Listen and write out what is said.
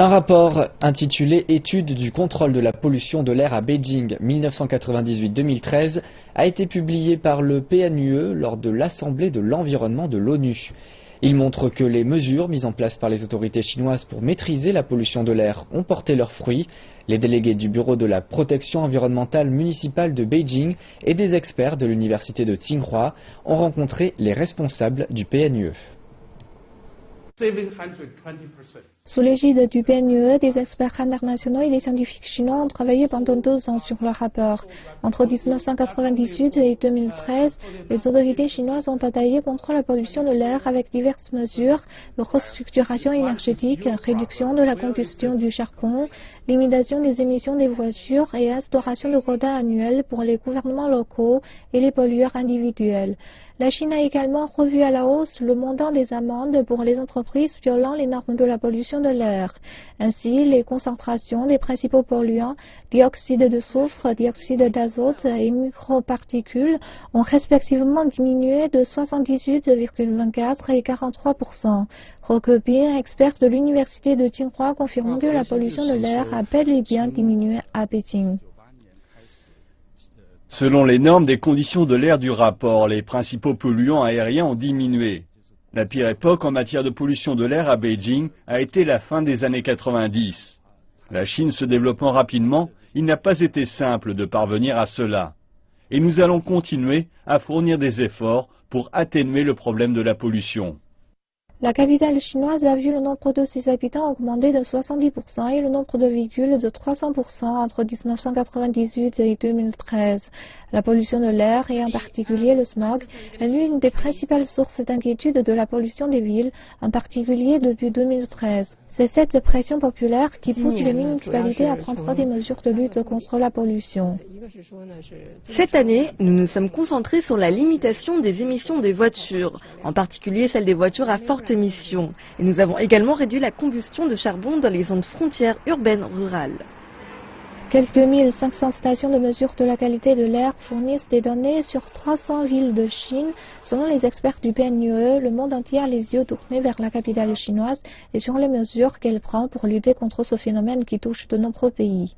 Un rapport intitulé Étude du contrôle de la pollution de l'air à Beijing 1998-2013 a été publié par le PNUE lors de l'Assemblée de l'environnement de l'ONU. Il montre que les mesures mises en place par les autorités chinoises pour maîtriser la pollution de l'air ont porté leurs fruits. Les délégués du Bureau de la protection environnementale municipale de Beijing et des experts de l'université de Tsinghua ont rencontré les responsables du PNUE. Sous l'égide du PNUE, des experts internationaux et des scientifiques chinois ont travaillé pendant 2 ans sur le rapport. Entre 1998 et 2013, les autorités chinoises ont bataillé contre la pollution de l'air avec diverses mesures de restructuration énergétique, réduction de la combustion du charbon, limitation des émissions des voitures et instauration de quotas annuels pour les gouvernements locaux et les pollueurs individuels. La Chine a également revu à la hausse le montant des amendes pour les entreprises violant les normes de la pollution de l'air. Ainsi, les concentrations des principaux polluants, dioxyde de soufre, dioxyde d'azote et microparticules, ont respectivement diminué de 78,24 et 43%. Roquebin, expert de l'université de Tsinghua, confirme que la pollution de l'air a bel et bien diminué à Pékin. Selon les normes des conditions de l'air du rapport, les principaux polluants aériens ont diminué. La pire époque en matière de pollution de l'air à Beijing a été la fin des années 90. La Chine se développant rapidement, il n'a pas été simple de parvenir à cela. Et nous allons continuer à fournir des efforts pour atténuer le problème de la pollution. La capitale chinoise a vu le nombre de ses habitants augmenter de 70% et le nombre de véhicules de 300% entre 1998 et 2013. La pollution de l'air, et en particulier le smog, est l'une des principales sources d'inquiétude de la pollution des villes, en particulier depuis 2013. C'est cette pression populaire qui pousse les municipalités à prendre des mesures de lutte contre la pollution. Cette année, nous nous sommes concentrés sur la limitation des émissions des voitures, en particulier celles des voitures à forte émission. Et nous avons également réduit la combustion de charbon dans les zones frontières urbaines rurales. Quelques 1500 stations de mesure de la qualité de l'air fournissent des données sur 300 villes de Chine. Selon les experts du PNUE, le monde entier a les yeux tournés vers la capitale chinoise et sur les mesures qu'elle prend pour lutter contre ce phénomène qui touche de nombreux pays.